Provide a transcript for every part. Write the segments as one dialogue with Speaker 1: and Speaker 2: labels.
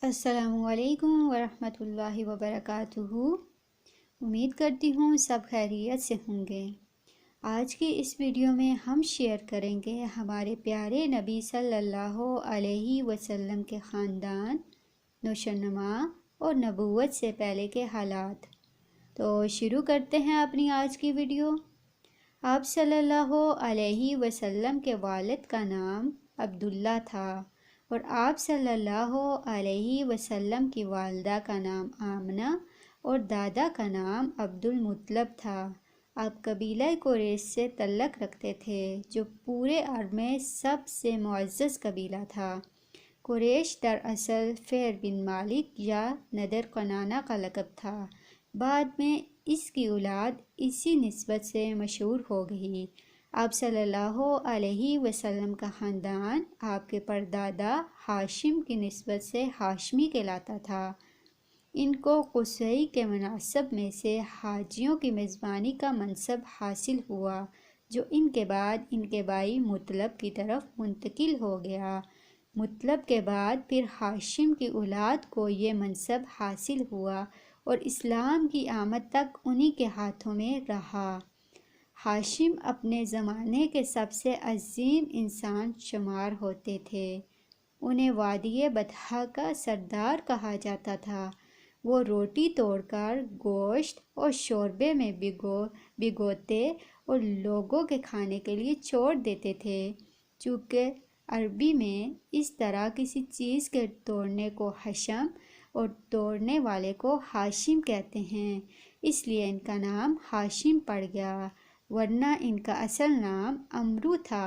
Speaker 1: السلام علیکم ورحمۃ اللہ وبرکاتہ۔ امید کرتی ہوں سب خیریت سے ہوں گے۔ آج کی اس ویڈیو میں ہم شیئر کریں گے ہمارے پیارے نبی صلی اللہ علیہ وسلم کے خاندان، نشوونما اور نبوت سے پہلے کے حالات۔ تو شروع کرتے ہیں اپنی آج کی ویڈیو۔ آپ صلی اللہ علیہ وسلم کے والد کا نام عبداللہ تھا اور آپ صلی اللہ علیہ وسلم کی والدہ کا نام آمنہ اور دادا کا نام عبد المطلب تھا۔ آپ قبیلہ قریش سے تعلق رکھتے تھے جو پورے عرب میں سب سے معزز قبیلہ تھا۔ قریش دراصل فہر بن مالک یا نضر کنانہ کا لقب تھا، بعد میں اس کی اولاد اسی نسبت سے مشہور ہو گئی۔ آپ صلی اللہ علیہ وسلم کا خاندان آپ کے پردادا ہاشم کی نسبت سے ہاشمی کہلاتا تھا۔ ان کو قصی کے مناسب میں سے حاجیوں کی میزبانی کا منصب حاصل ہوا، جو ان کے بعد ان کے بھائی مطلب کی طرف منتقل ہو گیا۔ مطلب کے بعد پھر ہاشم کی اولاد کو یہ منصب حاصل ہوا اور اسلام کی آمد تک انہی کے ہاتھوں میں رہا۔ ہاشم اپنے زمانے کے سب سے عظیم انسان شمار ہوتے تھے۔ انہیں وادی بطحا کا سردار کہا جاتا تھا۔ وہ روٹی توڑ کر گوشت اور شوربے میں بھگوتے اور لوگوں کے کھانے کے لیے چھوڑ دیتے تھے۔ چونکہ عربی میں اس طرح کسی چیز کے توڑنے کو حشم اور توڑنے والے کو ہاشم کہتے ہیں، اس لیے ان کا نام ہاشم پڑ گیا، ورنہ ان کا اصل نام عمرو تھا۔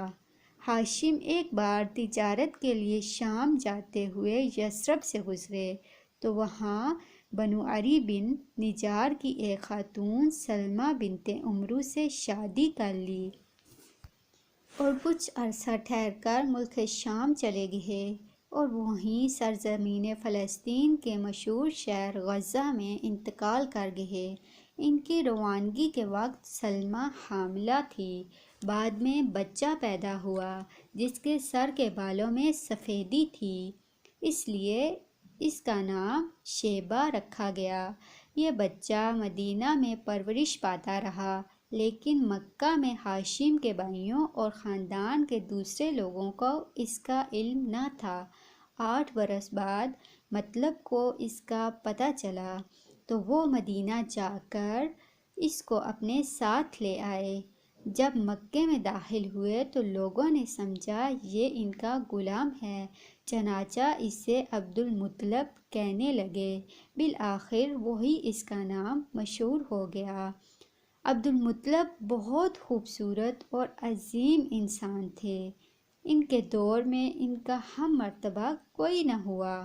Speaker 1: ہاشم ایک بار تجارت کے لیے شام جاتے ہوئے یثرب سے گزرے تو وہاں بنو عری بن نجار کی ایک خاتون سلمہ بنت عمرو سے شادی کر لی اور کچھ عرصہ ٹھہر کر ملک شام چلے گئے اور وہیں سرزمین فلسطین کے مشہور شہر غزہ میں انتقال کر گئے۔ ان کی روانگی کے وقت سلمہ حاملہ تھی۔ بعد میں بچہ پیدا ہوا جس کے سر کے بالوں میں سفیدی تھی، اس لیے اس کا نام شیبہ رکھا گیا۔ یہ بچہ مدینہ میں پرورش پاتا رہا، لیکن مکہ میں ہاشم کے بھائیوں اور خاندان کے دوسرے لوگوں کو اس کا علم نہ تھا۔ 8 برس بعد مطلب کو اس کا پتہ چلا تو وہ مدینہ جا کر اس کو اپنے ساتھ لے آئے۔ جب مکے میں داخل ہوئے تو لوگوں نے سمجھا یہ ان کا غلام ہے، چنانچہ اسے عبد المطلب کہنے لگے۔ بالآخر وہی اس کا نام مشہور ہو گیا۔ عبد المطلب بہت خوبصورت اور عظیم انسان تھے۔ ان کے دور میں ان کا ہم مرتبہ کوئی نہ ہوا۔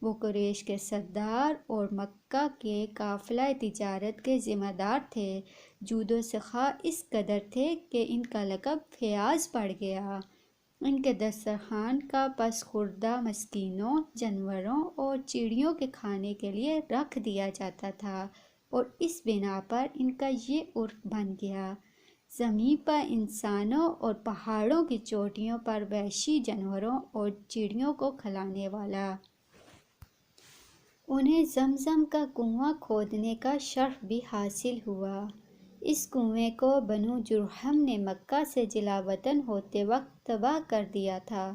Speaker 1: وہ قریش کے سردار اور مکہ کے قافلہ تجارت کے ذمہ دار تھے۔ جود و سخا اس قدر تھے کہ ان کا لقب فیاض پڑ گیا۔ ان کے دسترخوان کا پس خوردہ مسکینوں، جانوروں اور چڑیوں کے کھانے کے لیے رکھ دیا جاتا تھا اور اس بنا پر ان کا یہ عرف بن گیا، زمین پر انسانوں اور پہاڑوں کی چوٹیوں پر وحشی جانوروں اور چڑیوں کو کھلانے والا۔ انہیں زمزم کا کنواں کھودنے کا شرف بھی حاصل ہوا۔ اس کنویں کو بنو جرہم نے مکہ سے جلا وطن ہوتے وقت تباہ کر دیا تھا۔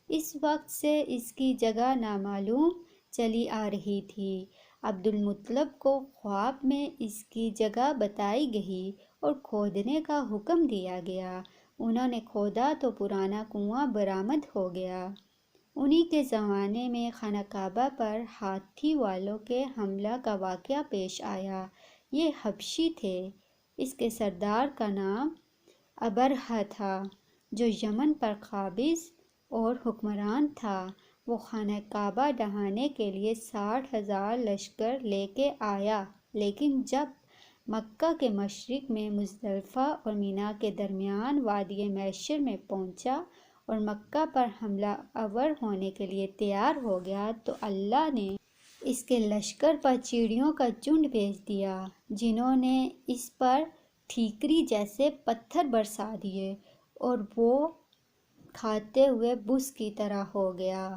Speaker 1: اس وقت سے اس کی جگہ نامعلوم چلی آ رہی تھی۔ عبد المطلب کو خواب میں اس کی جگہ بتائی گئی اور کھودنے کا حکم دیا گیا۔ انہوں نے کھودا تو پرانا کنواں برآمد ہو گیا۔ انہی کے زمانے میں خانہ کعبہ پر ہاتھی والوں کے حملہ کا واقعہ پیش آیا۔ یہ حبشی تھے۔ اس کے سردار کا نام ابرہہ تھا، جو یمن پر قابض اور حکمران تھا۔ وہ خانہ کعبہ ڈھانے کے لیے 60,000 لشکر لے کے آیا، لیکن جب مکہ کے مشرق میں مزدلفہ اور مینا کے درمیان وادی میسر میں پہنچا اور مکہ پر حملہ آور ہونے کے لیے تیار ہو گیا تو اللہ نے اس کے لشکر پر چڑیوں کا جھنڈ بھیج دیا، جنہوں نے اس پر ٹھیکری جیسے پتھر برسا دیے اور وہ کھاتے ہوئے بس کی طرح ہو گیا۔